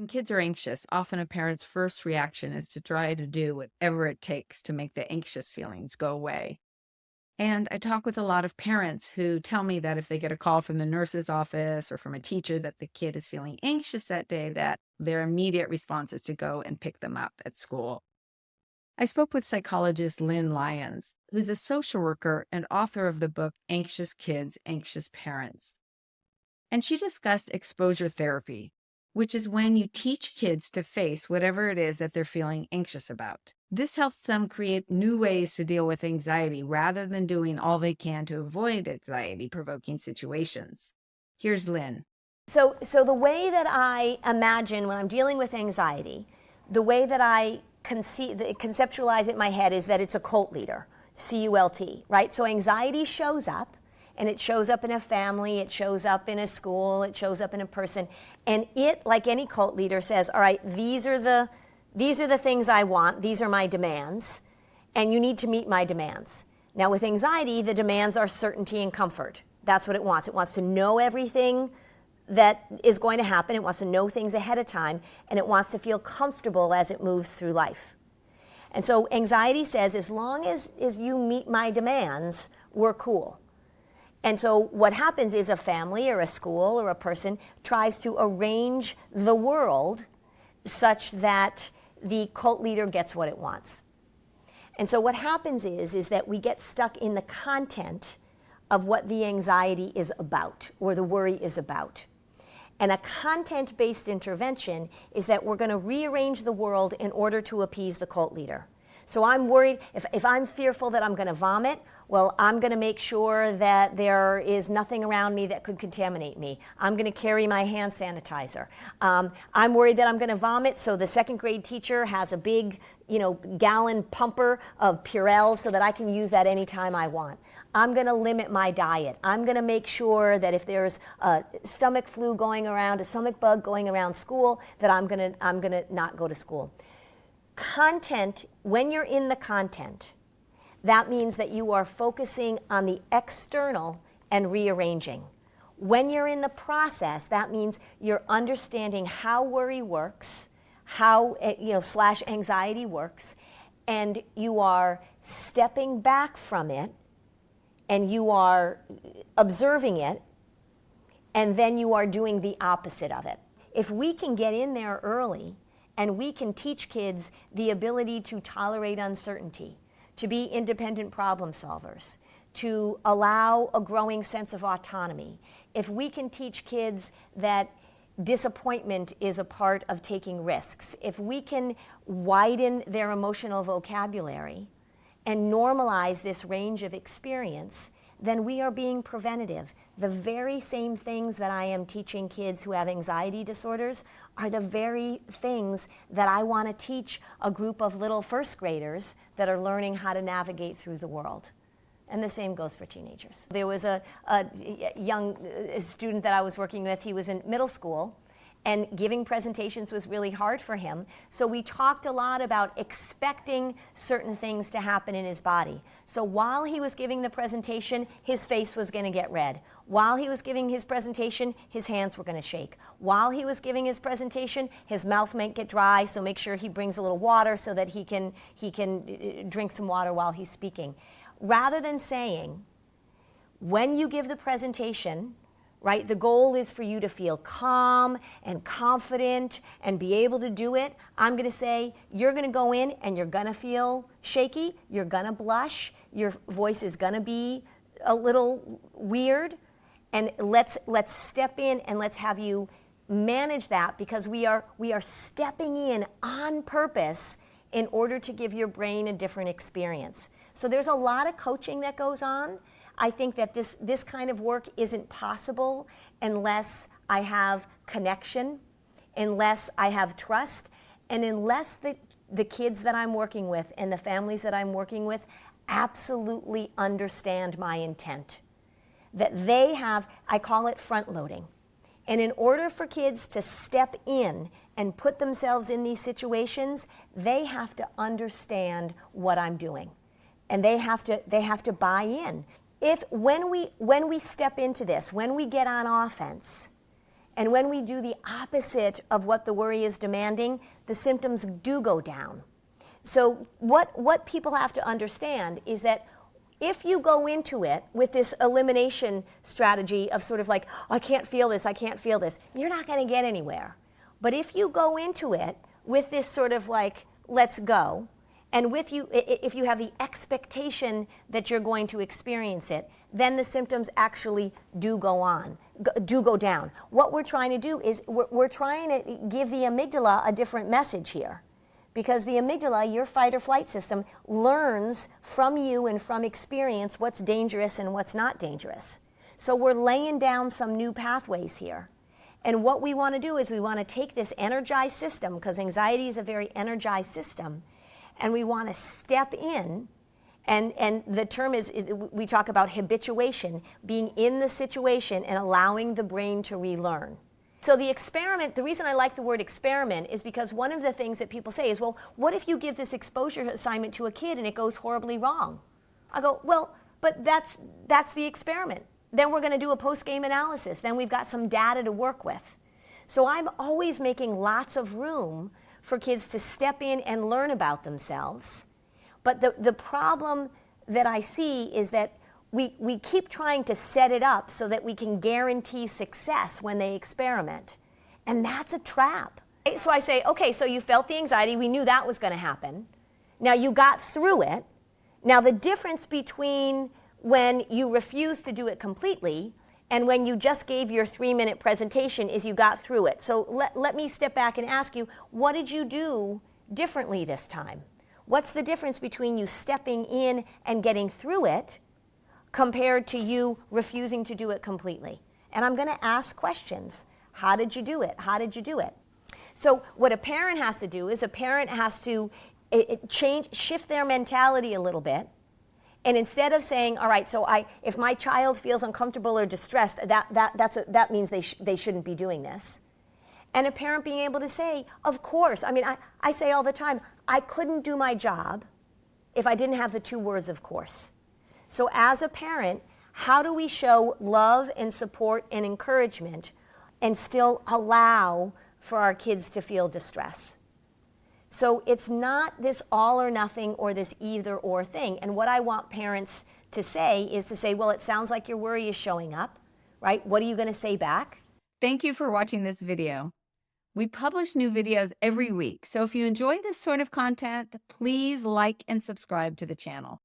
When kids are anxious, often a parent's first reaction is to try to do whatever it takes to make the anxious feelings go away. And I talk with a lot of parents who tell me that if they get a call from the nurse's office or from a teacher that the kid is feeling anxious that day, that their immediate response is to go and pick them up at school. I spoke with psychologist Lynn Lyons, who's a social worker and author of the book Anxious Kids, Anxious Parents. And she discussed exposure therapy, which is when you teach kids to face whatever it is that they're feeling anxious about. This helps them create new ways to deal with anxiety rather than doing all they can to avoid anxiety provoking situations. Here's Lynn. So the way that I imagine when I'm dealing with anxiety, the way that I conceptualize it in my head is that it's a cult leader, C-U-L-T, right? So anxiety shows up, and it shows up in a family, it shows up in a school, it shows up in a person, and it, like any cult leader, says, all right, these are the things I want, these are my demands, and you need to meet my demands. Now with anxiety, the demands are certainty and comfort. That's what it wants. It wants to know everything that is going to happen. It wants to know things ahead of time, and it wants to feel comfortable as it moves through life. And so anxiety says, as long as you meet my demands, we're cool. And so what happens is a family or a school or a person tries to arrange the world such that the cult leader gets what it wants. And so what happens is that we get stuck in the content of what the anxiety is about or the worry is about. And a content-based intervention is that we're going to rearrange the world in order to appease the cult leader. So I'm worried, if I'm fearful that I'm going to vomit, well, I'm going to make sure that there is nothing around me that could contaminate me. I'm going to carry my hand sanitizer. I'm worried that I'm going to vomit, so the second grade teacher has a big, gallon pumper of Purell so that I can use that anytime I want. I'm going to limit my diet. I'm going to make sure that if there's a stomach flu going around, a stomach bug going around school, that I'm going to not go to school. Content, when you're in the content, that means that you are focusing on the external and rearranging. When you're in the process, that means you're understanding how worry works, how / anxiety works, and you are stepping back from it, and you are observing it, and then you are doing the opposite of it. If we can get in there early, and we can teach kids the ability to tolerate uncertainty, to be independent problem solvers, to allow a growing sense of autonomy. If we can teach kids that disappointment is a part of taking risks, if we can widen their emotional vocabulary and normalize this range of experience, then we are being preventative. The very same things that I am teaching kids who have anxiety disorders are the very things that I want to teach a group of little first graders that are learning how to navigate through the world. And the same goes for teenagers. There was a young student that I was working with. He was in middle school, and giving presentations was really hard for him. So we talked a lot about expecting certain things to happen in his body. So while he was giving the presentation, his face was going to get red. While he was giving his presentation, his hands were going to shake. While he was giving his presentation, his mouth might get dry, so make sure he brings a little water so that he can drink some water while he's speaking. Rather than saying, when you give the presentation, right, the goal is for you to feel calm and confident and be able to do it. I'm going to say, you're going to go in and you're going to feel shaky, you're going to blush, your voice is going to be a little weird, and let's step in and let's have you manage that, because we are stepping in on purpose in order to give your brain a different experience. So there's a lot of coaching that goes on. I think that this kind of work isn't possible unless I have connection, unless I have trust, and unless the kids that I'm working with and the families that I'm working with absolutely understand my intent. That they have, I call it front loading. And in order for kids to step in and put themselves in these situations, they have to understand what I'm doing. And they have to buy in. When we step into this, when we get on offense, And when we do the opposite of what the worry is demanding, the symptoms do go down. So what people have to understand is that if you go into it with this elimination strategy of sort of like, oh, I can't feel this, I can't feel this, you're not going to get anywhere. But if you go into it with this sort of like, let's go, and if you have the expectation that you're going to experience it, then the symptoms actually do go down. What we're trying to do is we're trying to give the amygdala a different message here. Because the amygdala, your fight or flight system, learns from you and from experience what's dangerous and what's not dangerous. So we're laying down some new pathways here. And what we want to do is we want to take this energized system, because anxiety is a very energized system, and we want to step in, and the term is, we talk about habituation, being in the situation and allowing the brain to relearn. So the experiment, the reason I like the word experiment is because one of the things that people say is, well, what if you give this exposure assignment to a kid and it goes horribly wrong? I go, well, but that's the experiment. Then we're going to do a post-game analysis. Then we've got some data to work with. So I'm always making lots of room for kids to step in and learn about themselves. But the problem that I see is that we keep trying to set it up so that we can guarantee success when they experiment. And that's a trap. So I say, okay, so you felt the anxiety. We knew that was going to happen. Now you got through it. Now the difference between when you refused to do it completely and when you just gave your 3-minute presentation is you got through it. So let me step back and ask you, what did you do differently this time? What's the difference between you stepping in and getting through it compared to you refusing to do it completely? And I'm going to ask questions. How did you do it? How did you do it? So what a parent has to do is a parent has to shift their mentality a little bit. And instead of saying, all right, so if my child feels uncomfortable or distressed, that means they shouldn't be doing this. And a parent being able to say, of course, I mean, I say all the time, I couldn't do my job if I didn't have the 2 words, of course. So as a parent, how do we show love and support and encouragement and still allow for our kids to feel distress? So it's not this all or nothing or this either or thing. And what I want parents to say is to say, well, it sounds like your worry is showing up, right? What are you going to say back? Thank you for watching this video. We publish new videos every week, so if you enjoy this sort of content, please like and subscribe to the channel.